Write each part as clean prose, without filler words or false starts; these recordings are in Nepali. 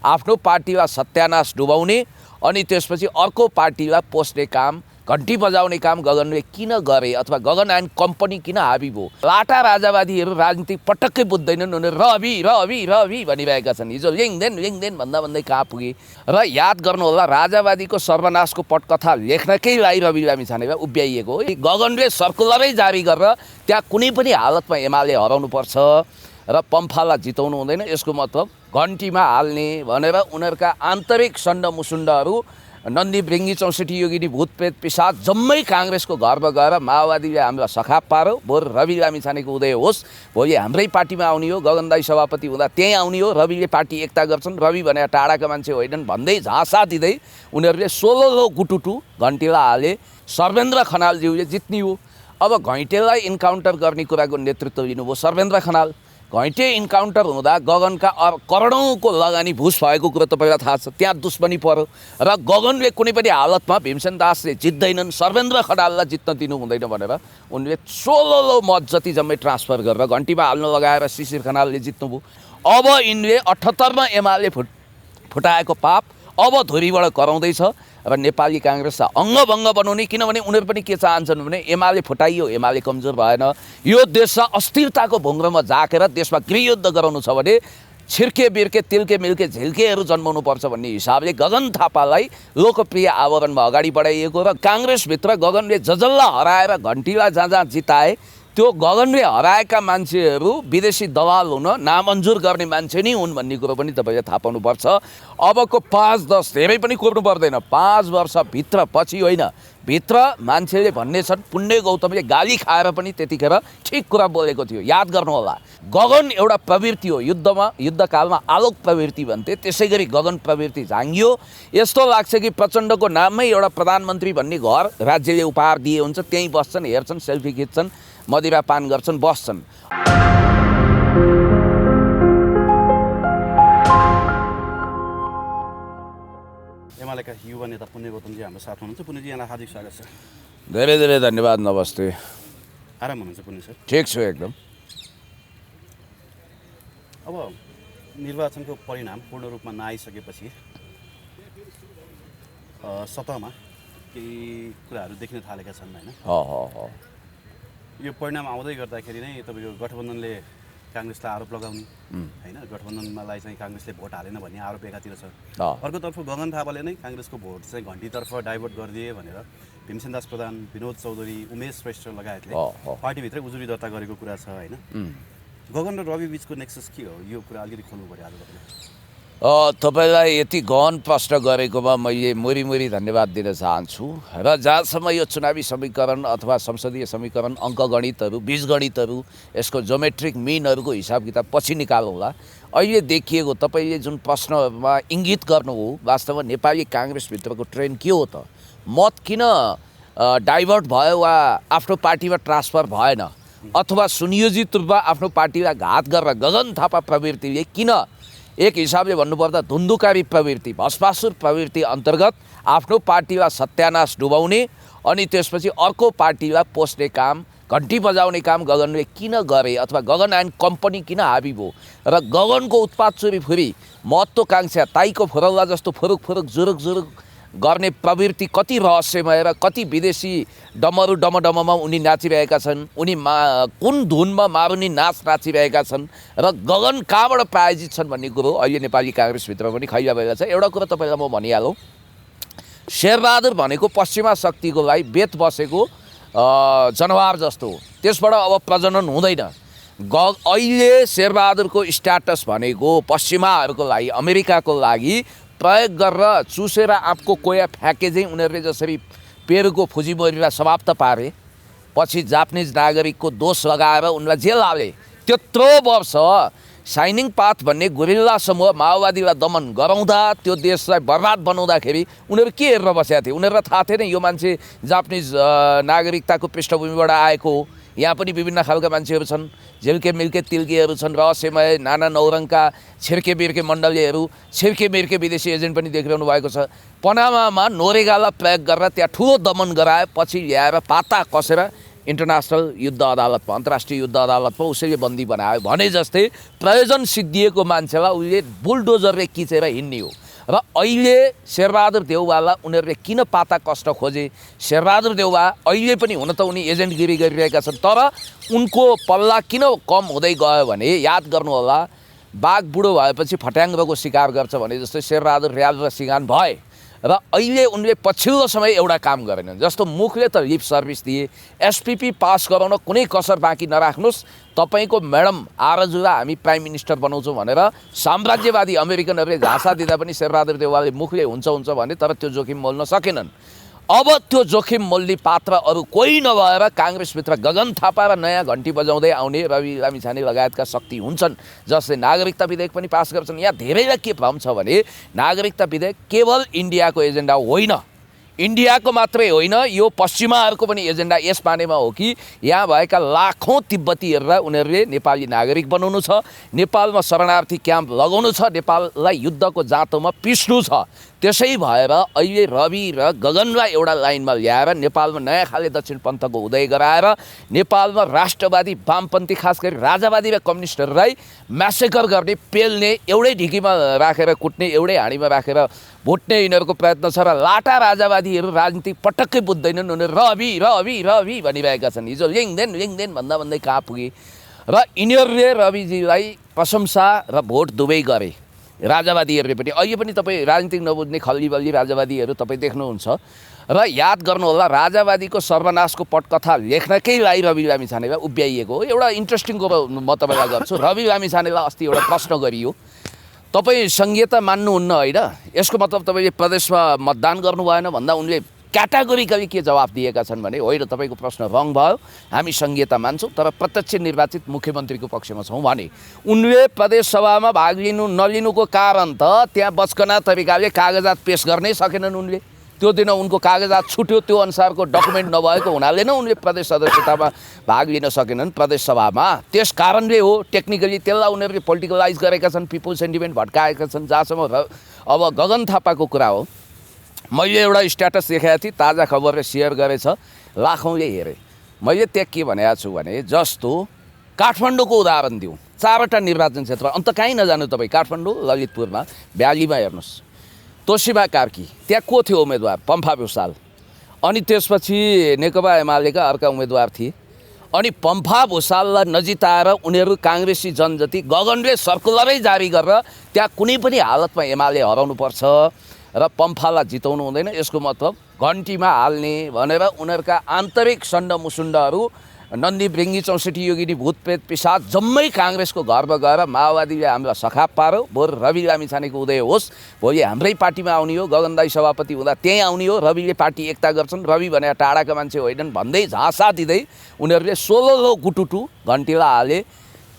आफ्नो पार्टीलाई सत्यानाश डुबाउने अनि त्यसपछि अर्को पार्टीलाई पोस्ने काम, घन्टी बजाउने काम गगनले किन गरे अथवा गगन एन्ड कम्पनी किन हाबी भयो? लाटा राजावादीहरू राजनीति पटक्कै बुझ्दैनन्। उनीहरू रवि भनिरहेका छन्। हिजो लेङदेन भन्दै कहाँ पुगे। र याद गर्नुहोला, राजावादीको सर्वनाशको पटकथा लेख्नकै लागि रवि लामिछाने उभ्याइएको हो। गगनले सर्कुलरै जारी गरेर त्यहाँ कुनै पनि हालतमा एमाले हराउनुपर्छ र पम्फालाई जिताउनु हुँदैन, यसको मतलब घन्टीमा हाल्ने भनेर उनीहरूका आन्तरिक सण्ड मुसुण्डहरू नन्दी भृङ्गी 64 योगिनी भूतप्रेत पिसाच जम्मै काङ्ग्रेसको घरमा गएर माओवादीले हामीलाई सखाप पार्यो। बरु रवि लामिछानेको उदय होस्, भोलि हाम्रै पार्टीमा आउने हो, गगन दाई सभापति हुँदा त्यहीँ आउने हो, रविले पार्टी एकता गर्छन्, रवि भनेर टाढाका मान्छे होइनन् भन्दै झाँसा दिँदै उनीहरूले 16 गुटुटु घन्टीलाई हाले। सर्वेन्द्र खनालज्यूले जित्ने हो। अब घैँटेलाई इन्काउन्टर गर्ने कुराको नेतृत्व लिनुभयो सर्वेन्द्र खनाल। घैँटे इन्काउन्टर हुँदा गगनका करोडौँको लगानी भुस भएको कुरो तपाईँलाई थाहा छ। त्यहाँ दुश्मनी पर्यो र गगनले कुनै पनि हालतमा भीमसेन दासले जित्दैनन्, सर्वेन्द्र खनाललाई जित्न दिनु हुँदैन भनेर उनले 16 मत जति जम्मै ट्रान्सफर गरेर घन्टीमा हाल्न लगाएर शिशिर खनालले जित्नुभयो। अब यिनले 78 मा एमाले फुटाएको पाप अब धुरीबाट कराउँदैछ र नेपाली काङ्ग्रेसलाई अङ्गभङ्ग बनाउने। किनभने उनीहरू पनि के चाहन्छन् भने एमाले फुटाइयो, एमाले कमजोर भएन, यो देशलाई अस्थिरताको भुङ्ग्रोमा झाकेर देशमा गृहयुद्ध गराउनु छ भने छिर्के बिर्के तिल्के मिल्के झिल्केहरू जन्माउनुपर्छ भन्ने हिसाबले गगन थापालाई लोकप्रिय आवरणमा अगाडि बढाइएको र काङ्ग्रेसभित्र गगनले जजल्ला हराएर घन्टीलाई जहाँ जिताए त्यो गगनले हराएका मान्छेहरू विदेशी दलाल हुन नामन्जुर गर्ने मान्छे नै हुन् भन्ने कुरो पनि तपाईँले थाहा पाउनुपर्छ। अबको 5-10 धेरै पनि कुर्नु पर्दैन, 5 वर्षभित्र पछि होइन, भित्र मान्छेले भन्ने छन् पुण्य गौतमले गाली खाएर पनि त्यतिखेर ठिक कुरा बोलेको थियो। याद गर्नुहोला, गगन एउटा प्रवृत्ति हो। युद्धकालमा आलोक प्रवृत्ति भन्थे, त्यसै गरी गगन प्रवृत्ति झाङ्गियो। यस्तो लाग्छ कि प्रचण्डको नाममै एउटा प्रधानमन्त्री भन्ने घर राज्यले उपहार दिए हुन्छ, त्यहीँ बस्छन्, हेर्छन्, सेल्फी खिच्छन्, मदिरा पान गर्छन्, बस्छन्। एमालेका युवा नेता पुण्य गौतमजी हाम्रो साथ हुनुहुन्छ। पुण्यजी, यहाँलाई हार्दिक स्वागत छ। धेरै धेरै धन्यवाद। नमस्ते। आराम हुनुहुन्छ पुण्य सर? ठिक छु एकदम। अब निर्वाचनको परिणाम पूर्ण रूपमा नआइसकेपछि सतहमा केही कुराहरू देखिन थालेका छन् होइन? यो परिणाम आउँदै गर्दाखेरि नै तपाईँको गठबन्धनले काङ्ग्रेसलाई आरोप लगाउने होइन, गठबन्धनलाई चाहिँ काङ्ग्रेसले भोट हालेन भन्ने आरोप एकातिर छ। अर्कोतर्फ गगन थापाले नै काङ्ग्रेसको भोट चाहिँ घन्टीतर्फ डाइभर्ट गरिदिए भनेर भीमसेन दास प्रधान, विनोद चौधरी, उमेश श्रेष्ठ लगायतले पार्टीभित्रै उजुरी दर्ता गरेको कुरा छ होइन? गगन र रवि बिचको नेक्सस के हो? यो कुरा अलिकति खोल्नु पऱ्यो आज तपाईँले। तपाईँलाई यति गहन प्रश्न गरेकोमा मैले मुरी धन्यवाद दिन चाहन्छु। र जहाँसम्म यो चुनावी समीकरण अथवा संसदीय समीकरण, अङ्कगणितहरू, बीजगणितहरू, यसको जोमेट्रिक मिनहरूको हिसाब किताब पछि निकालौँला। अहिले देखिएको तपाईँले जुन प्रश्नमा इङ्गित गर्नु हो, वास्तवमा नेपाली काङ्ग्रेसभित्रको ट्रेन्ड के हो त? मत किन डाइभर्ट भयो वा आफ्नो पार्टीमा ट्रान्सफर भएन अथवा सुनियोजित रूपमा आफ्नो पार्टीलाई घात गरेर गगन थापा प्रवृत्तिले किन एक हिसाबले भन्नुपर्दा धुन्धुकारी प्रवृत्ति, भस्मासुर प्रवृत्ति अन्तर्गत आफ्नो पार्टीलाई सत्यानाश डुबाउने अनि त्यसपछि अर्को पार्टीलाई पोस्ने काम, घन्टी बजाउने काम गगनले किन गरे अथवा गगन एन्ड कम्पनी किन हाबी भयो? र गगनको उत्पात चोरीफुरी, महत्त्वकाङ्क्षा, ताईको फुरौला जस्तो फुरुक जुरुक गर्ने प्रवृत्ति कति रहस्यमय र कति विदेशी डममा उनी नाचिरहेका छन्, उनी कुन धुनमा मारुनी नाच नाचिरहेका छन् र गगन कहाँबाट प्रायोजित छन् भन्ने कुरो अहिले नेपाली काङ्ग्रेसभित्र पनि खैला भइरहेको छ। एउटा कुरा तपाईँलाई म भनिहालौँ, शेरबहादुर भनेको पश्चिमा शक्तिको लागि बेत बसेको जनावर जस्तो हो, त्यसबाट अब प्रजनन हुँदैन। अहिले शेरबहादुरको स्ट्याटस भनेको पश्चिमाहरूको लागि, अमेरिकाको लागि प्रयोग गरेर चुसेर आँपको कोया फ्याँके चाहिँ उनीहरूले जसरी पेरुको फुजिमोरीलाई समाप्त पारे, पछि जापानिज नागरिकको दोष लगाएर उनलाई जेल हाले। त्यत्रो वर्ष साइनिङ पाथ भन्ने गुरिल्ला समूह माओवादीलाई दमन गराउँदा, त्यो देशलाई बर्बाद बनाउँदाखेरि उनीहरू के हेरेर बसेका थिए? उनीहरूलाई थाहा थिएन यो मान्छे जापानिज नागरिकताको पृष्ठभूमिबाट आएको हो। यहाँ पनि विभिन्न खालका मान्छेहरू छन्, झिल्के मिल्के तिल्केहरू छन्, रहस्यमय नाना नौरङका छिर्के बिर्के मण्डलीहरू, छिर्के बिर्के विदेशी एजेन्ट पनि देखिरहनु भएको छ। पनामामा नोरेगालाई प्रयोग गरेर त्यहाँ ठुलो दमन गराए, पछि ल्याएर पाता कसेर इन्टरनेसनल युद्ध अदालतमा अन्तर्राष्ट्रिय युद्ध अदालतमा उसैले बन्दी बनायो भने जस्तै प्रयोजन सिद्धिएको मान्छेलाई उसले बुलडोजरले किचेर हिँड्ने हो। र अहिले शेरबहादुर देउवालाई उनीहरूले किन पाता कष्ट खोजे? शेरबहादुर देउवा अहिले पनि हुन त उनी एजेन्टगिरी गरिरहेका छन्, तर उनको पल्ला किन कम हुँदै गयो भने याद गर्नुहोला, बाघ बुढो भएपछि फट्याङ्ग्रोको शिकार गर्छ भने जस्तै शेरबहादुर रियाल र सिँगान भए र अहिले उनले पछिल्लो समय एउटा काम गरेनन्। जस्तो मुखले त लिप सर्भिस दिए, एसपिपी पास गराउन कुनै कसर बाँकी नराख्नुहोस्, तपाईँको म्याडम आरजुलाई हामी प्राइम मिनिस्टर बनाउँछौँ भनेर साम्राज्यवादी अमेरिकनहरूले झाँसा दिँदा पनि शेरबहादुर देउवाले मुखले हुन्छ भने, तर त्यो जोखिम मोल्न सकेनन्। अब त्यो जोखिम मोल्ने पात्र अरू कोही नभएर काङ्ग्रेसभित्र गगन थापा र नयाँ घन्टी बजाउँदै आउने रवि लामिछाने लगायतका शक्ति हुन्छन्, जसले नागरिकता विधेयक पनि पास गर्छन्। यहाँ धेरैलाई के भ्रम छ भने नागरिकता विधेयक केवल इन्डियाको एजेन्डा होइन, इन्डियाको मात्रै होइन, यो पश्चिमाहरूको पनि एजेन्डा यस मानेमा हो कि यहाँ भएका लाखौँ तिब्बतीहरूलाई उनीहरूले नेपाली नागरिक बनाउनु छ, नेपालमा शरणार्थी क्याम्प लगाउनु छ, नेपाललाई युद्धको जाँतोमा पिस्नु छ। त्यसै भएर अहिले रवि र गगनलाई एउटा लाइनमा ल्याएर नेपालमा नयाँ खाले दक्षिण पन्थको उदय गराएर नेपालमा राष्ट्रवादी वामपन्थी खास गरी राजावादी र कम्युनिस्टहरूलाई म्यासेकर गर्ने, पेल्ने, एउटै ढिकीमा राखेर कुट्ने, एउटै हाँडीमा राखेर भुट्ने यिनीहरूको प्रयत्न छ। र लाटा राजावादीहरू राजनीति पटक्कै बुझ्दैनन्, उनीहरू रवि रवि रवि भनिरहेका छन्। हिजो लिङ्देन भन्दै कहाँ पुगे र यिनीहरूले रविजीलाई प्रशंसा र भोट दुवै गरे। राजावादीहरूले पनि अहिले पनि तपाईँ राजनीतिक नबुझ्ने खल्ली राजावादीहरू तपाईँ देख्नुहुन्छ। र याद गर्नुहोला, राजावादीको सर्वनाशको पटकथा लेख्नकै लागि रवि लामिछानेलाई उभ्याइएको हो। एउटा इन्ट्रेस्टिङको म तपाईँलाई गर्छु। रवि लामिछानेलाई अस्ति एउटा प्रश्न गरियो, तपाईँ संहिता मान्नुहुन्न होइन, यसको मतलब तपाईँले प्रदेशमा मतदान गर्नु भएन भन्दा उनले क्याटेगोरिकली के जवाफ दिएका छन् भने होइन, तपाईँको प्रश्न रङ भयो, हामी संहिता मान्छौँ तर प्रत्यक्ष निर्वाचित मुख्यमन्त्रीको पक्षमा छौँ भने। उनले प्रदेश सभामा भाग नलिनुको कारण त त्यहाँ बचकना तरिकाले कागजात पेस गर्नै सकेनन् उनले। त्यो दिन उनको कागजात छुट्यो, त्यो अनुसारको डकुमेन्ट नभएको हुनाले नै उनले प्रदेश सदस्यतामा भाग लिन सकेनन् प्रदेश सभामा। त्यस कारणले हो, टेक्निकली त्यसलाई उनीहरूले पोलिटिकलाइज गरेका छन्, पिपुल सेन्टिमेन्ट भड्काएका छन्। जहाँसम्म अब गगन थापाको कुरा हो, मैले एउटा स्ट्याटस देखाएको थिएँ, ताजा खबरले सेयर गरेछ, लाखौँले हेरेँ। मैले त्यहाँ के भनेको छु भने जस्तो काठमाडौँको उदाहरण दिउँ, 4वटा निर्वाचन क्षेत्र, अन्त कहीँ नजानु तपाईँ, काठमाडौँ, ललितपुरमा, भ्यालीमा हेर्नुहोस्, तोशिबा कार्की, त्यहाँ को थियो उम्मेदवार? पम्फा भुसाल। अनि त्यसपछि नेकपा एमालेका अर्का उम्मेदवार थिए। अनि पम्फा भुसाललाई नजिताएर उनीहरू काङ्ग्रेसी जनजति गगनले सर्कुलरै जारी गरेर त्यहाँ कुनै पनि हालतमा एमाले हराउनुपर्छ र पम्फालाई जिताउनु हुँदैन, यसको मतलब घन्टीमा हाल्ने भनेर उनीहरूका आन्तरिक सण्ड मुसुण्डहरू नन्दी भृङ्गी 64 योगिनी भूतप्रेत पिसाच जम्मै काङ्ग्रेसको घरमा गएर माओवादीले हामीलाई सखाप पार्यो, बरु रवि लामिछानेको उदय होस्, भोलि हाम्रै पार्टीमा आउने हो, गगन दाई सभापति हुँदा त्यहीँ आउने हो, रविले पार्टी एकता गर्छन्, रवि भने टाढाका मान्छे होइनन् भन्दै झाँसा दिँदै उनीहरूले 16 गुटुटु घन्टीलाई हाले।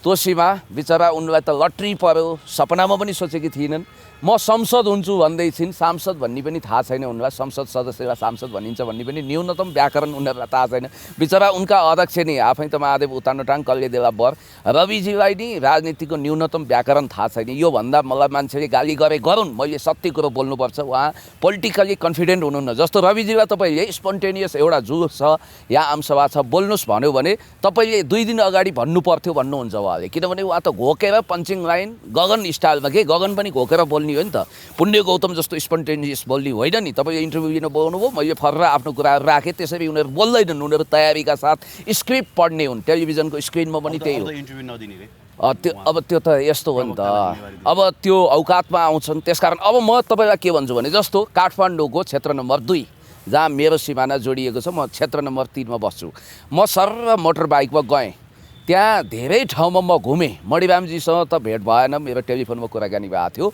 तोशीमा बिचरा उनलाई त लट्री पर्यो, सपनामा पनि सोचेकी थिएनन्। म संसद हुन्छु भन्दै छिन्, सांसद भन्ने पनि थाहा छैन उनलाई, संसद सदस्यलाई सांसद भनिन्छ भन्ने पनि न्यूनतम व्याकरण उनीहरूलाई थाहा छैन। बिचरा उनका अध्यक्ष नि आफै त महादेव उतानोटाङ कल्ले देला बर, रविजीलाई नि राजनीतिको न्यूनतम व्याकरण थाहा छैन। योभन्दा मलाई मान्छेले गाली गरे गरून्, मैले सत्य कुरो बोल्नुपर्छ, उहाँ पोलिटिकली कन्फिडेन्ट हुनुहुन्न। जस्तो रविजीलाई तपाईँले स्पोन्टेनियस एउटा जुस छ, यहाँ आमसभा छ, बोल्नुहोस् भन्यो भने तपाईँले 2 दिन अगाडि भन्नु पर्थ्यो भन्नुहुन्छ उहाँले, किनभने उहाँ त घोकेर पन्चिङ लाइन गगन स्टाइलमा, के गगन पनि घोकेर बोल्ने हो नि त, पुण्य गौतम जस्तो स्पोन्टेनियस बोल्ने होइन नि। तपाईँले इन्टरभ्यू लिन बोल्नुभयो, मैले फर्र आफ्नो कुराहरू राखेँ, त्यसरी उनीहरू बोल्दैनन्, उनीहरू तयारीका साथ स्क्रिप्ट पढ्ने हुन्। टेलिभिजनको स्क्रिनमा पनि त्यही हो। अब त्यो त यस्तो हो नि त, अब त्यो औकातमा आउँछन्। त्यसकारण अब म तपाईँलाई के भन्छु भने जस्तो काठमाडौँको क्षेत्र नम्बर 2 जहाँ मेरो सिमाना जोडिएको छ, म क्षेत्र नम्बर 3 मा बस्छु। म सर्र मोटर बाइकमा गएँ, त्यहाँ धेरै ठाउँमा म घुमेँ, मणिरामजीसँग त भेट भएन, मेरो टेलिफोनमा कुराकानी भएको थियो।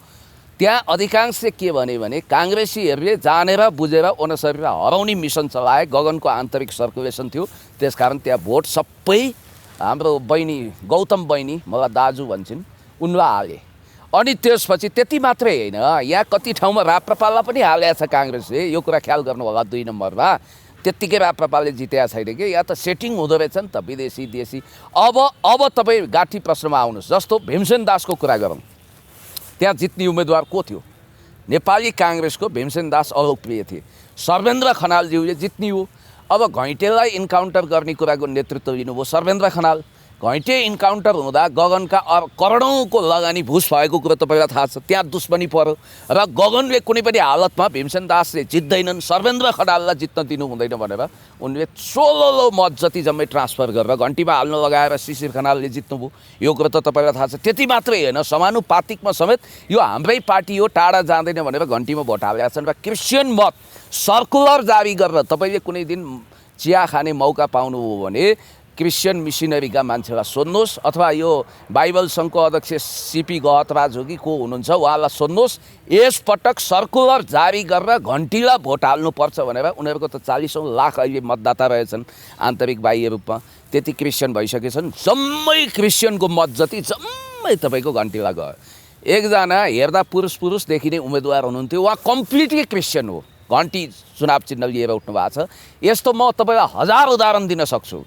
त्यहाँ अधिकांश के भने काङ्ग्रेसीहरूले जानेर बुझेर ओनसरीलाई हराउने मिसन चलाए, गगनको आन्तरिक सर्कुलेसन थियो। त्यसकारण त्यहाँ भोट सबै हाम्रो बहिनी गौतम बहिनी, मलाई दाजु भन्छन्, उनलाई हाले। अनि त्यसपछि त्यति मात्रै होइन, यहाँ कति ठाउँमा राप्रपालाई पनि हालेको छ काङ्ग्रेसले, यो कुरा ख्याल गर्नु होला। 2 नम्बरमा त्यत्तिकै राप्रपाले जितेको छैन कि, यहाँ त सेटिङ हुँदो रहेछ नि त, विदेशी देशी। अब तपाईँ गाठी प्रश्नमा आउनुहोस्। जस्तो भीमसेन दासको कुरा गरौँ, त्यहाँ जित्ने उम्मेदवार को थियो? नेपाली काङ्ग्रेसको भीमसेन दास अलोकप्रिय थिए, सर्वेन्द्र खनालज्यूले जित्ने हो। अब घैँटेलाई इन्काउन्टर गर्ने कुराको नेतृत्व लिनुभयो सर्वेन्द्र खनाल। घैँटे इन्काउन्टर हुँदा गगनका करोडौँको लगानी भुस भएको कुरो तपाईँलाई थाहा छ। त्यहाँ दुश्मनी पर्यो र गगनले कुनै पनि हालतमा भीमसेन दासले जित्दैनन्, सर्वेन्द्र खनाललाई जित्न दिनु हुँदैन भनेर उनले 16 मत जति जम्मै ट्रान्सफर गरेर घन्टीमा हाल्न लगाएर शिशिर खनालले जित्नुभयो। यो कुरो त तपाईँलाई थाहा छ। त्यति मात्रै होइन, समानुपातिकमा समेत यो हाम्रै पार्टी हो, टाढा जाँदैन भनेर घन्टीमा भोट हालेका छन्। र क्रिस्चियन मत सर्कुलर जारी गरेर तपाईँले कुनै दिन चिया खाने मौका पाउनुभयो भने क्रिस्चियन मिसनरीका मान्छेलाई सोध्नुहोस्, अथवा यो बाइबल सङ्घको अध्यक्ष सिपी गहतराज हो कि को हुनुहुन्छ उहाँलाई सोध्नुहोस्। यसपटक सर्कुलर जारी गरेर घन्टीलाई भोट हाल्नुपर्छ भनेर उनीहरूको त 40 लाख अहिले मतदाता रहेछन् आन्तरिक बाह्य रूपमा, त्यति क्रिस्चियन भइसकेछन्। जम्मै क्रिस्चियनको मत जति जम्मै तपाईँको घन्टीलाई गयो। एकजना हेर्दा पुरुष देखिने उम्मेदवार हुनुहुन्थ्यो, उहाँ कम्प्लिटली क्रिस्चियन हो, घन्टी चुनाव चिन्ह लिएर उठ्नु भएको छ। यस्तो म तपाईँलाई 1000 उदाहरण दिन सक्छु।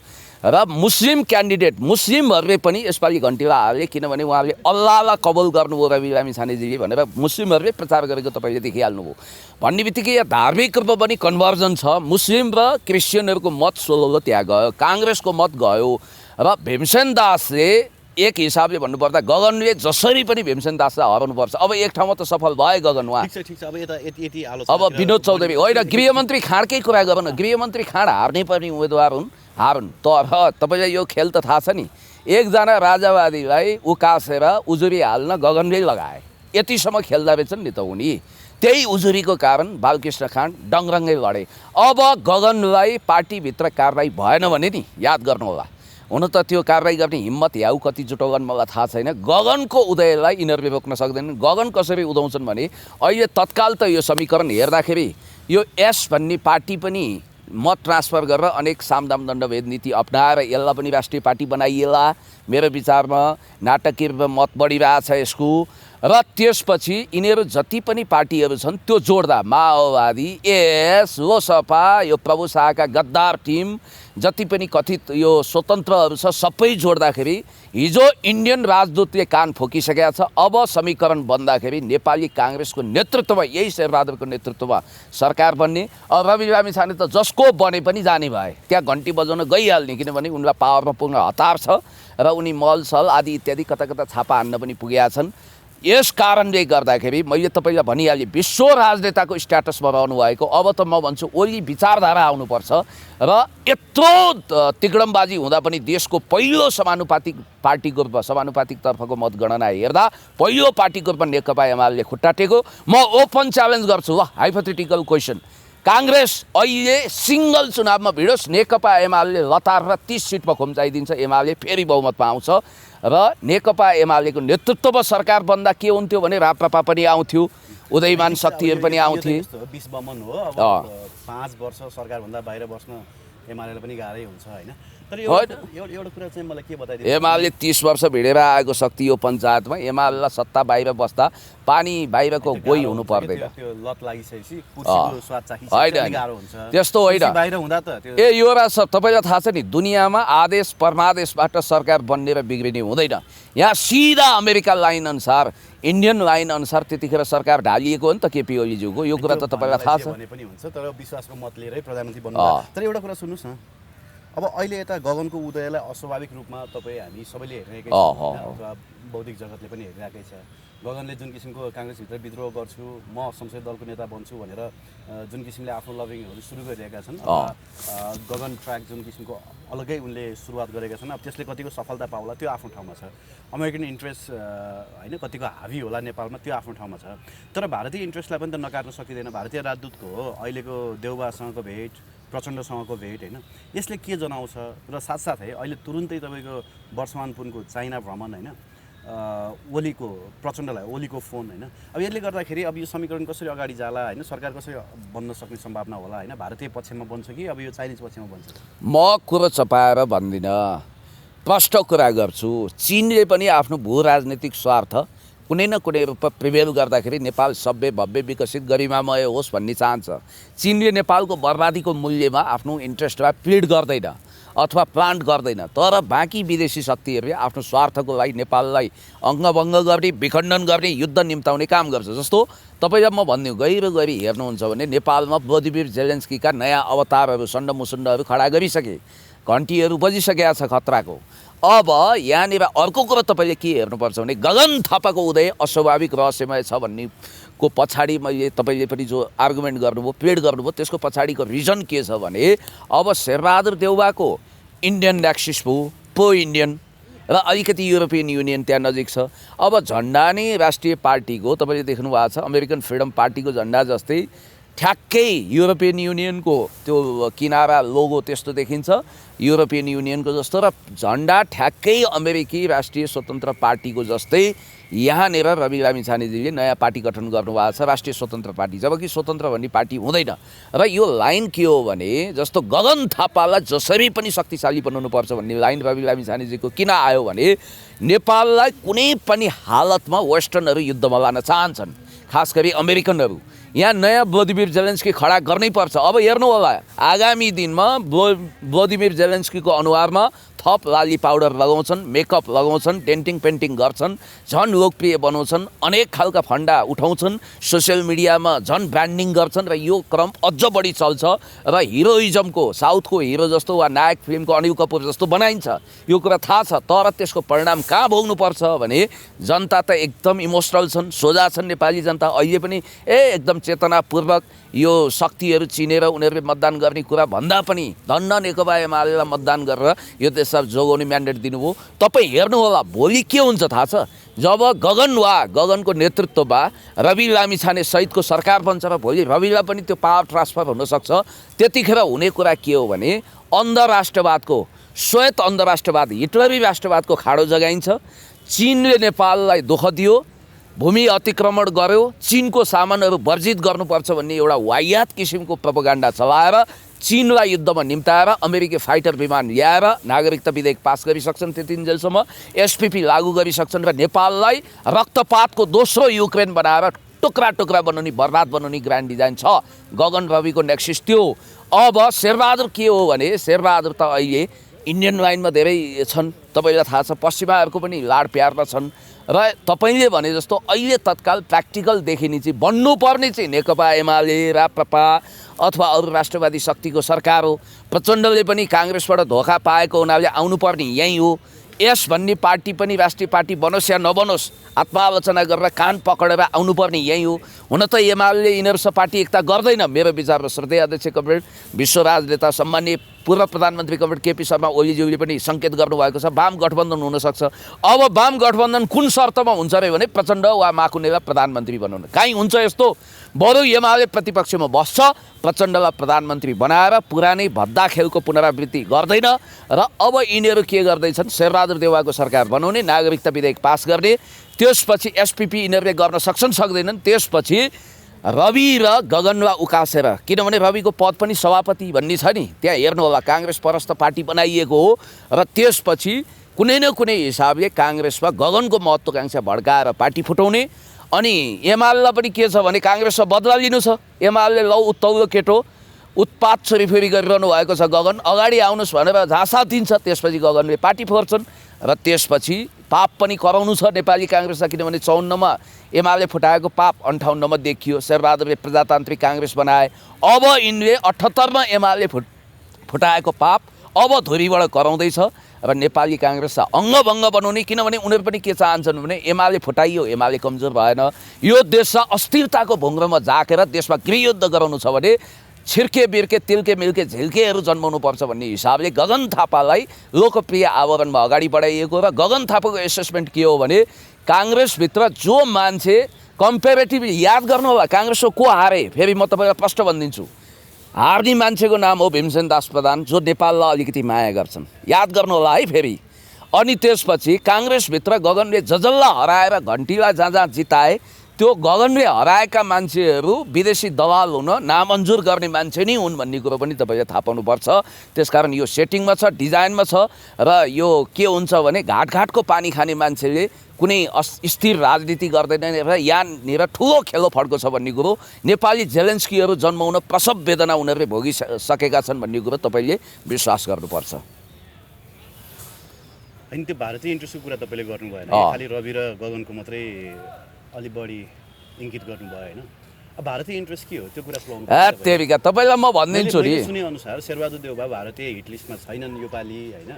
र मुस्लिम क्यान्डिडेट मुस्लिमहरूले पनि यसपालि घन्टीलाई हाले, किनभने उहाँले अल्लाहलाई कबुल गर्नुभयो रवि लामिछानेजीले भनेर मुस्लिमहरूले प्रचार गरेको तपाईँले देखिहाल्नुभयो। भन्ने बित्तिकै यहाँ धार्मिक रूपमा पनि कन्भर्जन छ। मुस्लिम र क्रिस्चियनहरूको मत 16 त्यहाँ गयो, काङ्ग्रेसको मत गयो। र भीमसेन दासले एक हिसाबले भन्नुपर्दा गगनले जसरी पनि भीमसेन दासलाई हराउनुपर्छ। अब एक ठाउँमा त सफल भयो गगन उहाँ। ठिक छ, अब यता यति आलोचना। अब विनोद चौधरी होइन, गृहमन्त्री खाँडकै कुरा गरौँ न। गृहमन्त्री खाँड हार्ने पर्ने उम्मेदवार हुन्, हारुन्। तर तपाईँलाई यो खेल त थाहा छ नि, एकजना राजावादीलाई उकासेर उजुरी हाल्न गगनले लगाए, यतिसम्म खेल्दा रहेछन् नि त उनी। त्यही उजुरीको कारण बालकृष्ण खाँड डङरङ्गै लडे। अब गगनलाई पार्टीभित्र कारबाही भएन भने नि याद गर्नु होला, हुन त त्यो कारबाही गर्ने हिम्मत याउ कति जुटोगन मलाई थाहा छैन। गगनको उदयलाई यिनीहरूले रोक्न सक्दैनन्। गगन कसरी उदाउँछन् भने अहिले तत्काल त यो समीकरण हेर्दाखेरि यो एस भन्ने पार्टी पनि मत ट्रान्सफर गरेर अनेक सामदाम दण्डभेद नीति अप्नाएर यसलाई पनि राष्ट्रिय पार्टी बनाइएला। मेरो विचारमा नाटकीय रूपमा मत बढिरहेछ यसको। र त्यसपछि यिनीहरू जति पनि पार्टीहरू छन् त्यो जोड्दा माओवादी, एस, लोसपा, यो प्रभु शाहका गद्दार टिम, जति पनि कथित यो स्वतन्त्रहरू छ, सबै जोड्दाखेरि हिजो इन्डियन राजदूतले कान फोकिसकेका छ। अब समीकरण बन्दाखेरि नेपाली काङ्ग्रेसको नेतृत्वमा, यही शेरबहादुरको नेतृत्वमा सरकार बन्ने। अब रवि लामिछाने त जसको बने पनि जाने भए, त्यहाँ घन्टी बजाउन गइहाल्ने, किनभने उनलाई पावरमा पुग्न हतार छ र उनी मलसल आदि इत्यादि कता कता छापा हान्न पनि पुगेका छन्। यस कारणले गर्दाखेरि मैले तपाईँलाई भनिहालेँ, विश्व राजनेताको स्ट्याटसमा रहनु भएको। अब त म भन्छु ओली विचारधारा आउनुपर्छ। र यत्रो तिगडमबाजी हुँदा पनि देशको पहिलो समानुपातिक पार्टीको रूपमा, समानुपातिक तर्फको मतगणना हेर्दा पहिलो पार्टीको रूपमा नेकपा एमाले खुट्टा टेक्यो। म ओपन च्यालेन्ज गर्छु, हाइपोथेटिकल क्वेसन, काङ्ग्रेस अहिले सिङ्गल चुनावमा भिडोस्, नेकपा एमाले लतार र 30 सिटमा खुम्चाइदिन्छ, एमाले फेरि बहुमतमा आउँछ र नेकपा एमालेको नेतृत्वमा सरकार बन्दा के हुन्थ्यो भने राप्रपा पनि आउँथ्यो, उदयमान शक्तिहरू पनि आउँथे। 20 बमन हो, अब 5 वर्ष सरकारभन्दा बाहिर बस्न एमालेलाई पनि गाह्रै हुन्छ होइन। तर एउटा कुरा चाहिँ मलाई के बताइदिनु, एमाले 30 वर्ष भिडेर आएको शक्ति हो पञ्चायतमा। एमालेलाई सत्ता बाहिर बस्दा पानी बाहिरको गोही हुनु पर्दैन। त्यो लत लागिसकेपछि कुर्सीको स्वाद होइन, गाह्रो हुन्छ त्यस्तो होइन। बाहिर हुँदा त ए युवराज सर, तपाईँलाई थाहा छ नि, दुनियाँमा आदेश परमादेशबाट सरकार बन्ने र बिग्रिने हुँदैन। यहाँ सिधा अमेरिका लाइन अनुसार, इन्डियन लाइन अनुसार त्यतिखेर सरकार ढालिएको हो नि त केपी ओलीज्यूको। यो कुरा त तपाईँलाई थाहा छ। भने पनि हुन्छ, तर विश्वासको मत लिएरै प्रधानमन्त्री बन्नु। तर एउटा कुरा सुन्नुहोस् न, अब अहिले यता गगनको उदयलाई अस्वाभाविक रूपमा तपाईँ हामी सबैले हेरिरहेकै छौँ, अथवा बौद्धिक जगतले पनि हेरिरहेकै छ। गगनले जुन किसिमको काङ्ग्रेसभित्र विद्रोह गर्छु, म संसदीय दलको नेता बन्छु भनेर जुन किसिमले आफ्नो लभिङहरू सुरु गरिरहेका छन्, गगन ट्र्याक जुन किसिमको अलग्गै उनले सुरुवात गरेका छन्, अब त्यसले कतिको सफलता पाउला त्यो आफ्नो ठाउँमा छ। अमेरिकन इन्ट्रेस्ट होइन कतिको हावी होला नेपालमा त्यो आफ्नो ठाउँमा छ। तर भारतीय इन्ट्रेस्टलाई पनि त नकार्न सकिँदैन। भारतीय राजदूतको हो अहिलेको देउबासँगको भेट, प्रचण्डसँगको भेट होइन, यसले के जनाउँछ। र साथसाथै अहिले तुरुन्तै तपाईँको वर्षमान पुनको चाइना भ्रमण होइन, ओलीको प्रचण्डलाई ओलीको फोन होइन, अब यसले गर्दाखेरि अब यो समीकरण कसरी अगाडि जाला होइन, सरकार कसरी बन्न सक्ने सम्भावना होला होइन, भारतीय पक्षमा बन्छ कि अब यो चाइनिज पक्षमा बन्छ? म कुरो चपाएर भन्दिनँ, प्रष्ट कुरा गर्छु। चीनले पनि आफ्नो भू राजनीतिक स्वार्थ कुनै न कुनै रूपमा प्रिभेल गर्दाखेरि नेपाल सभ्य भव्य विकसित गरिमामय होस् भन्ने चाहन्छ। चीनले नेपालको बर्बादीको मूल्यमा आफ्नो इन्ट्रेस्टमा प्लिड गर्दैन। अथवा प्लान्ट गर्दैन। तर बाँकी विदेशी शक्तिहरूले आफ्नो स्वार्थको लागि नेपाललाई अङ्गभङ्ग गर्ने, विखण्डन गर्ने, युद्ध निम्ताउने काम गर्छ। जस्तो तपाईँ अब म भनिदिउँ, गहिरो हेर्नुहुन्छ भने नेपालमा व्लादिमिर जेलेन्स्कीका नयाँ अवतारहरू, सण्डमुसण्डहरू खडा गरिसके, घन्टीहरू बजिसकेका छ खतराको। अब यहाँनिर अर्को कुरो तपाईँले के हेर्नुपर्छ भने गगन थापाको उदय अस्वाभाविक रहस्यमय छ भन्नेको पछाडि मैले तपाईँले पनि जो आर्गुमेन्ट गर्नुभयो, प्लेड गर्नुभयो, त्यसको पछाडिको रिजन के छ भने अब शेरबहादुर देउवाको इन्डियन एक्सिस भयो, प्रो इन्डियन र अलिकति युरोपियन युनियन त्यहाँ नजिक छ। अब झन्डा नै राष्ट्रिय पार्टीको तपाईँले देख्नु भएको छ, अमेरिकन फ्रिडम पार्टीको झन्डा जस्तै ठ्याक्कै युरोपियन युनियनको त्यो किनारा लोगो त्यस्तो देखिन्छ युरोपियन युनियनको जस्तो, र झन्डा ठ्याक्कै अमेरिकी राष्ट्रिय स्वतन्त्र पार्टीको जस्तै यहाँनिर रवि लामिछानेजीले नयाँ पार्टी गठन गर्नुभएको छ, राष्ट्रिय स्वतन्त्र पार्टी, जबकि स्वतन्त्र भन्ने पार्टी हुँदैन। र यो लाइन के हो भने जस्तो गगन थापालाई जसरी पनि शक्तिशाली बनाउनुपर्छ भन्ने लाइन रवि लामिछानेजीको किन आयो भने नेपाललाई कुनै पनि हालतमा वेस्टर्नहरू युद्धमा लान चाहन्छन्, खास गरी अमेरिकनहरू। यहाँ नयाँ व्लादिमिर जेलेन्स्की खडा गर्नै पर्छ। अब हेर्नु होला आगामी दिनमा व्लादिमिर जेलेन्स्कीको अनुहारमा थप लाली पाउडर लगाउँछन्, मेकअप लगाउँछन्, डेन्टिङ पेन्टिङ गर्छन्, झन् लोकप्रिय बनाउँछन्, अनेक खालका फन्डा उठाउँछन्, सोसियल मिडियामा झन् ब्रान्डिङ गर्छन् र यो क्रम अझ बढी चल्छ र हिरोइजमको साउथको हिरो जस्तो वा नायक फिल्मको अनिल कपुर जस्तो बनाइन्छ। यो कुरा थाहा छ, तर त्यसको परिणाम कहाँ भोग्नुपर्छ भने जनता त एकदम इमोसनल छन्, सोझा छन् नेपाली जनता अहिले पनि एकदम चेतनापूर्वक यो शक्तिहरू चिनेर उनीहरूले मतदान गर्ने कुरा भन्दा पनि धन्न नेकपा एमालेलाई मतदान गरेर यो देशलाई जोगाउने म्यान्डेट दिनुभयो। तपाईँ हेर्नु होला भोलि के हुन्छ थाहा छ, जब गगनको नेतृत्वमा रवि लामिछाने सहितको सरकार बन्छ र भोलि रविलाई पनि त्यो पावर ट्रान्सफर हुनसक्छ। त्यतिखेर हुने कुरा के हो भने अन्धराष्ट्रवादको, श्वेत अन्धराष्ट्रवाद, हिटलरी राष्ट्रवादको खाडो जगाइन्छ। चीनले नेपाललाई दुःख दियो, भूमि अतिक्रमण गर्यो, चीनको सामानहरू वर्जित गर्नुपर्छ भन्ने एउटा वाहियात किसिमको प्रोपोगन्डा चलाएर चीनलाई युद्धमा निम्ताएर अमेरिकी फाइटर विमान ल्याएर नागरिकता विधेयक पास गरिसक्छन्, त्यतिन्जेलसम्म एसपीपी लागू गरिसक्छन् र नेपाललाई रक्तपातको दोस्रो युक्रेन बनाएर टुक्रा टुक्रा बनाउने, बर्बाद बनाउने ग्रान्ड डिजाइन छ गगन रविको नेक्सिस त्यो। अब शेरबहादुर के हो भने शेरबहादुर त अहिले इन्डियन लाइनमा धेरै छन्, तपाईँलाई थाहा छ, पश्चिमाहरूको पनि लाड प्यारमा छन् र तपाईँले भने जस्तो अहिले तत्काल प्र्याक्टिकल देखिने चाहिँ बन्नुपर्ने चाहिँ नेकपा एमाले, राप्रपा अथवा अरू राष्ट्रवादी शक्तिको सरकार हो। प्रचण्डले पनि काङ्ग्रेसबाट धोका पाएको हुनाले आउनुपर्ने यहीँ हो। यस भन्ने पार्टी पनि राष्ट्रिय पार्टी बनोस् या नबनोस् आत्मालोचना गरेर कान पक्रेर आउनुपर्ने यहीँ हो। हुन त एमाले यिनीहरूसँग पार्टी एकता गर्दैन मेरो विचारमा। श्रद्धेय अध्यक्ष कमरेड विश्व राजनेता सम्माननीय पूर्व प्रधानमन्त्री कमरेड केपी शर्मा ओलीज्यूले पनि सङ्केत गर्नुभएको छ वाम गठबन्धन हुनसक्छ। अब वाम गठबन्धन कुन शर्तमा हुन्छ अरे भने प्रचण्ड वा माकुनेलाई प्रधानमन्त्री बनाउन। काहीँ हुन्छ यस्तो, बरु एमाले प्रतिपक्षमा बस्छ, प्रचण्डलाई प्रधानमन्त्री बनाएर पुरानै भद्दा खेलको पुनरावृत्ति गर्दैन र अब यिनीहरू के गर्दैछन्, शेरबहादुर देउवाको सरकार बनाउने, नागरिकता विधेयक पास गर्ने, त्यसपछि एसपीपी यिनीहरूले गर्न सक्छन् सक्दैनन्, त्यसपछि रवि र गगनलाई उकासेर, किनभने रविको पद पनि सभापति भन्ने छ नि, त्यहाँ हेर्नु होला काङ्ग्रेस परस्त पार्टी बनाइएको हो र त्यसपछि कुनै न कुनै हिसाबले काङ्ग्रेसमा गगनको महत्त्वाकांक्षा भड्काएर पार्टी फुटाउने। अनि एमालेलाई पनि के छ भने काङ्ग्रेसमा बदला लिनु छ। एमाले लौ उत्तौलो केटो उत्पात छोरीफेरी गरिरहनु भएको छ, गगन अगाडि आउनुहोस् भनेर झाँसा दिन्छ, त्यसपछि गगनले पार्टी फोर्छन् र त्यसपछि पाप पनि कराउनु छ नेपाली काङ्ग्रेसलाई, किनभने 54मा एमाले फुटाएको पाप 58मा देखियो, शेरबहादुरले प्रजातान्त्रिक काङ्ग्रेस बनाए। अब यिनले 78मा एमाले फुटाएको पाप अब धुरीबाट कराउँदैछ र नेपाली काङ्ग्रेसलाई अङ्गभङ्ग बनाउने। किनभने उनीहरू पनि के चाहन्छन् भने एमाले फुटाइयो, एमाले कमजोर भएन, यो देशलाई अस्थिरताको भुङ्ग्रोमा झाकेर देशमा गृहयुद्ध गराउनु छ भने छिर्के बिर्के तिल्के मिल्के झिल्केहरू जन्माउनुपर्छ भन्ने हिसाबले गगन थापालाई लोकप्रिय आवरणमा अगाडि बढाइएको। र गगन थापाको एसेसमेन्ट के हो भने काङ्ग्रेसभित्र जो मान्छे कम्पेरेटिभली याद गर्नु होला काङ्ग्रेसको को हारे, फेरि म तपाईँलाई प्रश्न भनिदिन्छु, हार्ने मान्छेको नाम हो भीमसेन दास प्रधान, जो नेपाललाई अलिकति माया गर्छन्, याद गर्नु होला है फेरि। अनि त्यसपछि काङ्ग्रेसभित्र गगनले जजल्ला हराएर घन्टीलाई जहाँ जहाँ जिताए, त्यो गगनले हराएका मान्छेहरू विदेशी दलाल हुन नामन्जुर गर्ने मान्छे नै हुन् भन्ने कुरो पनि तपाईँले थाहा पाउनुपर्छ। त्यसकारण यो सेटिङमा छ, डिजाइनमा छ र यो के हुन्छ भने घाटघाटको पानी खाने मान्छेले कुनै स्थिर राजनीति गर्दैन र यहाँनिर ठुलो खेलो फड्को छ भन्ने कुरो, नेपाली जेलेन्स्कीहरू जन्माउन प्रसव वेदना उनीहरूले भोगिसकेका छन् भन्ने कुरो तपाईँले विश्वास गर्नुपर्छ। होइन त्यो भारतीय इन्ट्रेस्टको कुरा तपाईँले गर्नु भएन खालि रवि र गगनको मात्रै अलि बढी इङ्गित गर्नुभयो होइन अब भारतीय इन्ट्रेस्ट के हो त्यो कुरा सुनाउनु तेरिका तपाईँलाई म भनिदिन्छु नि सुने अनुसार शेरबहादुर देउवा भारतीय हिट लिस्टमा छैनन् योपालि होइन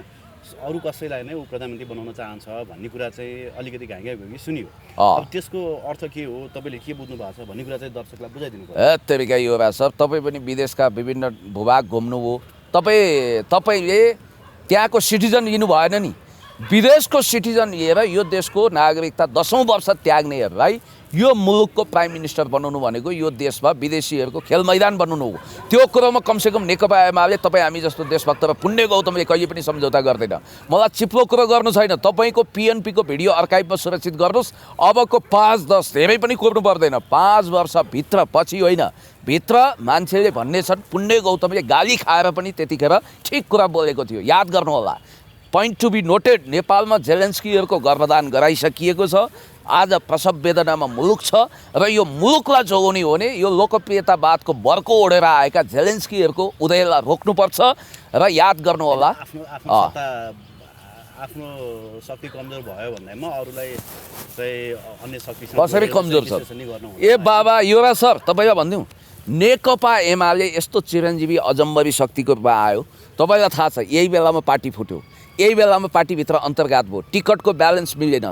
अरू कसैलाई नै ऊ प्रधानमन्त्री बनाउन चाहन्छ भन्ने कुरा चाहिँ अलिकति घाइघाइ भयो कि सुनियो अब त्यसको अर्थ के हो तपाईँले के बुझ्नु भएको छ भन्ने कुरा चाहिँ दर्शकलाई बुझाइदिनु पर्यो तेरिका युवराज सर तपाईँ पनि विदेशका विभिन्न भूभाग घुम्नुभयो तपाईँले त्यहाँको सिटिजन लिनु भएन नि विदेशको सिटिजन लिएर यो देशको नागरिकता 10औं वर्ष त्याग्नेहरूलाई यो मुलुकको प्राइम मिनिस्टर बनाउनु भनेको यो देशमा विदेशीहरूको खेल मैदान बनाउनु हो त्यो कुरोमा कमसेकम नेकपा एमाले तपाईँ हामी जस्तो देशभक्त र पुण्य गौतमले कहिले पनि सम्झौता गर्दैन मलाई चिप्लो कुरो गर्नु छैन तपाईँको पिएनपीको भिडियो अर्काइभमा सुरक्षित गर्नुहोस् अबको 5-10 धेरै पनि कुर्नु पर्दैन 5 वर्षभित्र पछि होइन भित्र मान्छेले भन्ने छन् पुण्य गौतमले गाली खाएर पनि त्यतिखेर ठिक कुरा बोलेको थियो याद गर्नु होला पोइन्ट टु बी नोटेड नेपालमा जेलेन्स्कीहरूको गर्भदान गराइसकिएको छ आज प्रसव वेदनामा मुलुक छ र यो मुलुकलाई जोगाउने हो भने यो लोकप्रियतावादको बर्को ओढेर आएका जेलेन्स्कीहरूको उदयलाई रोक्नुपर्छ र याद गर्नु होला आफ्नो शक्ति कमजोर भयो भन्दैमा अरूलाई चाहिँ अन्य शक्ति कसरी कमजोर छ ए बाबा युवराज सर तपाईँलाई भनिदिउँ नेकपा एमाले यस्तो चिरञ्जीवी अजम्बरी शक्तिको रूपमा आयो तपाईँलाई थाहा छ यही बेलामा पार्टी फुट्यो यही बेलामा पार्टीभित्र अन्तर्घात भयो टिकटको ब्यालेन्स मिलेन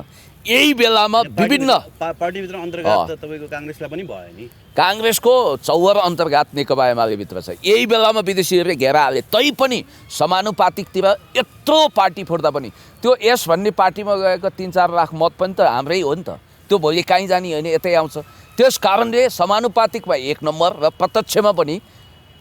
यही बेलामा विभिन्न पार्टीभित्र अन्तर्घात तपाईँको काङ्ग्रेसलाई पनि भयो नि काङ्ग्रेसको चौवर अन्तर्घात नेकपा एमाले भित्र छ यही बेलामा विदेशीहरूले घेरा हाले तैपनि समानुपातिकतिर यत्रो पार्टी फुट्दा पनि त्यो यस भन्ने पार्टीमा गएको 3-4 लाख मत पनि त हाम्रै हो नि त त्यो भोलि कहीँ जाने होइन यतै आउँछ त्यस कारणले समानुपातिकमा 1 नम्बर र प्रत्यक्षमा पनि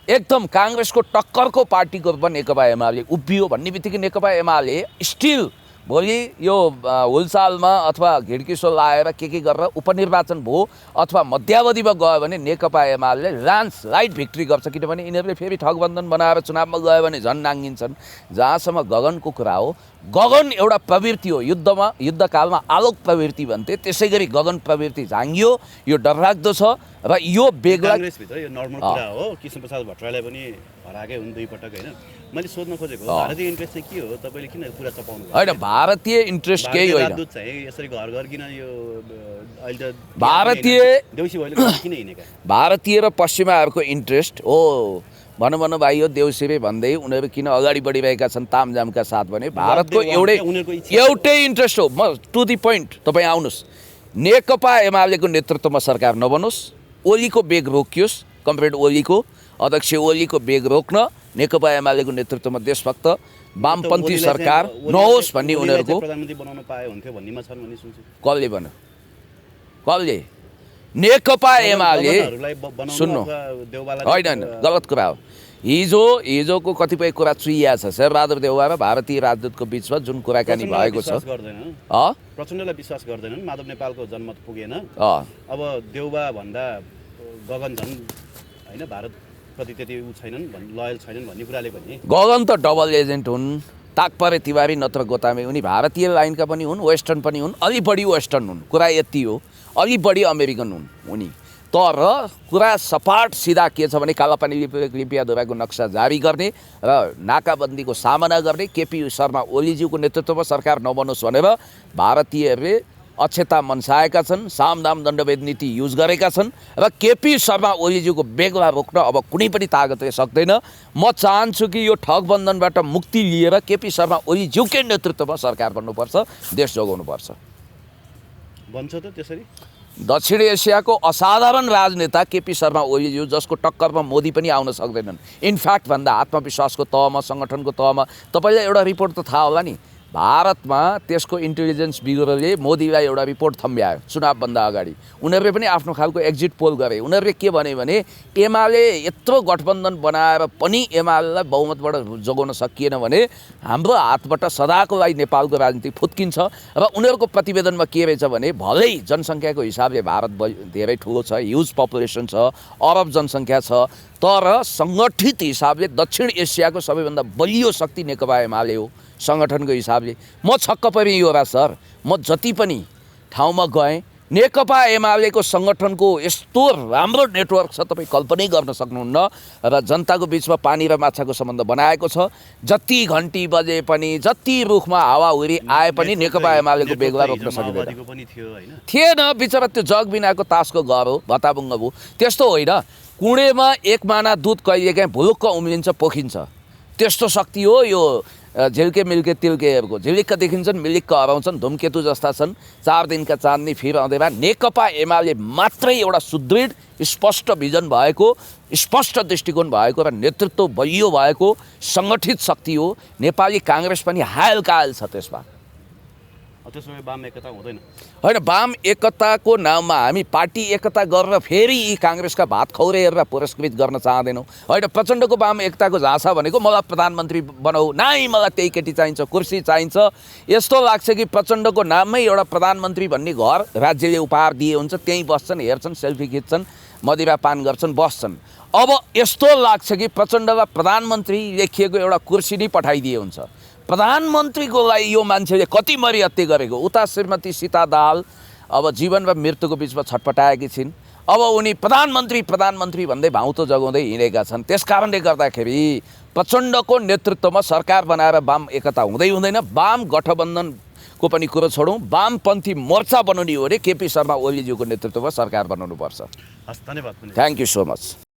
एकदम काङ्ग्रेसको टक्करको पार्टीको रूपमा नेकपा एमाले उभियो भन्ने बित्तिकै नेकपा एमाले स्टिल भोलि यो हुलसालमा अथवा घिड्किसो लाएर के गरेर उपनिर्वाचन भयो अथवा मध्यावधिमा गयो भने नेकपा एमाले ल्यान्डस्लाइड भिक्ट्री गर्छ किनभने यिनीहरूले फेरि ठगबन्धन बनाएर चुनावमा गयो भने झन् नाङ्गिन्छन् जहाँसम्म गगनको कुरा हो गगन एउटा प्रवृत्ति हो युद्धकालमा आलोक प्रवृत्ति भन्थे त्यसै गरी गगन प्रवृत्ति झाङ्गियो यो डरलाग्दो छ र यो बेग्ला काङ्ग्रेसभित्र यो नर्मल कुरा हो कृष्णप्रसाद भट्टराईलाई पनि हराएकै हुन् 2 पटक होइन मैले सोध्न खोजेको भारतीय इन्ट्रेस्ट चाहिँ के हो तपाईँले किन कुरा चपाउनु होइन भारतीय इन्ट्रेस्ट केही होइन यसरी घर घर किन यो अहिले त भारतीय देउसी भैलो किन हिँडेका भारतीय र पश्चिमाहरूको इन्ट्रेस्ट हो भनौँ भाइ यो देउसिरे भन्दै उनीहरू किन अगाडि बढिरहेका छन् तामझामका साथ भने भारतको एउटै इन्ट्रेस्ट हो म टु दि पोइन्ट तपाईँ आउनुहोस् नेकपा एमालेको नेतृत्वमा सरकार नबनोस् ओलीको बेग रोकियोस् कमरेड ओलीको अध्यक्ष ओलीको बेग रोक्न नेकपा एमालेको नेतृत्वमा देशभक्त वामपन्थी सरकार नहोस् भन्ने उनीहरूको प्रधानमन्त्री बनाउन पाए हुन्थ्यो भन्नेमा छन् भन्ने सुन्छु कसले भन्यो कसले नेकपा एमाले सुन्नु होइन गलत कुरा हो हिजोको कतिपय कुरा चुइया छ शेरबहादुर देउवा र भारतीय राजदूतको बिचमा जुन कुराकानी भएको छ प्रचण्डलाई विश्वास गर्दैनन् माधव नेपालको जन्म पुगेन अब देउवा भन्दा गगन झन् होइन भारतप्रति त्यति ऊ छैनन् लयल छैनन् भन्ने कुराले पनि गगन त डबल एजेन्ट हुन् ताकपरे तिवारी नत्र गोतामे उनी भारतीय लाइनका पनि हुन् वेस्टर्न पनि हुन् अलि बढी वेस्टर्न हुन् कुरा यति हो अलि बढी अमेरिकन हुन् उनी तर कुरा सपाट सिधा के छ भने कालापानी लिपियाधुराको नक्सा जारी गर्ने र नाकाबन्दीको सामना गर्ने केपी शर्मा ओलीज्यूको नेतृत्वमा सरकार नबनोस् भनेर भारतीयहरूले अक्षता मनसाएका छन् सामदाम दण्डभेद नीति युज गरेका छन् र केपी शर्मा ओलीज्यूको बेगलाई रोक्न अब कुनै पनि तागतले सक्दैन म चाहन्छु कि यो ठगबन्धनबाट मुक्ति लिएर केपी शर्मा ओलीज्यूकै नेतृत्वमा सरकार बन्नुपर्छ देश जोगाउनुपर्छ बन्छ त त्यसरी दक्षिण एसियाको असाधारण राजनेता केपी शर्मा ओलीज्यू जसको टक्करमा मोदी पनि आउन सक्दैनन् इनफ्याक्ट भन्दा आत्मविश्वासको तहमा सङ्गठनको तहमा तपाईँलाई एउटा रिपोर्ट त थाहा होला नि भारतमा त्यसको इन्टेलिजेन्स ब्युरोले मोदीलाई एउटा रिपोर्ट थम्ब्यायो चुनावभन्दा अगाडि उनीहरूले पनि आफ्नो खालको एक्जिट पोल गरे उनीहरूले के भने एमाले यत्रो गठबन्धन बनाएर पनि एमालेलाई बहुमतबाट जोगाउन सकिएन भने हाम्रो हातबाट सदाको लागि नेपालको राजनीति फुत्किन्छ र उनीहरूको प्रतिवेदनमा के रहेछ भने भलै जनसङ्ख्याको हिसाबले भारत धेरै ठुलो छ ह्युज पपुलेसन छ अरब जनसङ्ख्या छ तर सङ्गठित हिसाबले दक्षिण एसियाको सबैभन्दा बलियो शक्ति नेकपा एमाले हो सङ्गठनको हिसाबले म छक्क परेँ युवराज सर म जति पनि ठाउँमा गएँ नेकपा एमालेको सङ्गठनको यस्तो राम्रो नेटवर्क छ, तपाईँ कल्पनै गर्न सक्नुहुन्न। र जनताको बिचमा पानी र माछाको सम्बन्ध बनाएको छ। जति घन्टी बजे पनि, जति रुखमा हावाहुरी आए पनि नेकपा एमालेको बेगुवा रोक्न सकिँदैन। थिएन, बिचरा त्यो जग बिनाको तासको घर हो, भताबुङ्ग भयो। त्यस्तो होइन, कुँडेमा एक माना दुध कहिलेकाहीँ भुलुक्क उम्लिन्छ, पोखिन्छ। त्यस्तो शक्ति हो यो झिल्के मिल्के तिल्केहरूको। झिलिक्क देखिन्छन्, मिलिक्क हराउँछन्, धुमकेतु जस्ता छन्। 4 दिनका चाँदनी फिर आउँदैमा नेकपा एमाले मात्रै एउटा सुदृढ स्पष्ट भिजन भएको, स्पष्ट दृष्टिकोण भएको र नेतृत्व बलियो भएको सङ्गठित शक्ति हो। नेपाली काङ्ग्रेस पनि हायल छ त्यसमा। त्यसो भए वाम एकता हुँदैन होइन। वाम एकताको नाममा हामी पार्टी एकता गरेर फेरि यी काङ्ग्रेसका भात खौरेहरूलाई पुरस्कृत गर्न चाहँदैनौँ। होइन, प्रचण्डको वाम एकताको झाँसा भनेको मलाई प्रधानमन्त्री बनाऊ, नाइ मलाई त्यही केटी चाहिन्छ, कुर्सी चाहिन्छ। यस्तो लाग्छ कि प्रचण्डको नाममै एउटा प्रधानमन्त्री भन्ने घर राज्यले उपहार दिए हुन्छ, त्यहीँ बस्छन्, हेर्छन्, सेल्फी खिच्छन्, मदिरा पान गर्छन्, बस्छन्। अब यस्तो लाग्छ कि प्रचण्डलाई प्रधानमन्त्री लेखिएको एउटा कुर्सी नै पठाइदिए हुन्छ। प्रधानमन्त्रीको लागि यो मान्छेले कति मरिहत्ते गरेको। उता श्रीमती सीता दाहाल अब जीवन र मृत्युको बिचमा छटपटाएकी छिन्। अब उनी प्रधानमन्त्री भन्दै भाउतो जगाउँदै हिँडेका छन्। त्यस कारणले गर्दाखेरि प्रचण्डको नेतृत्वमा सरकार बनाएर वाम एकता हुँदैन। वाम गठबन्धनको पनि कुरो छोडौँ, वामपन्थी मोर्चा बनाउने हो भने केपी शर्मा ओलीज्यूको नेतृत्वमा सरकार बनाउनुपर्छ। हस्, धन्यवाद। Thank you so much.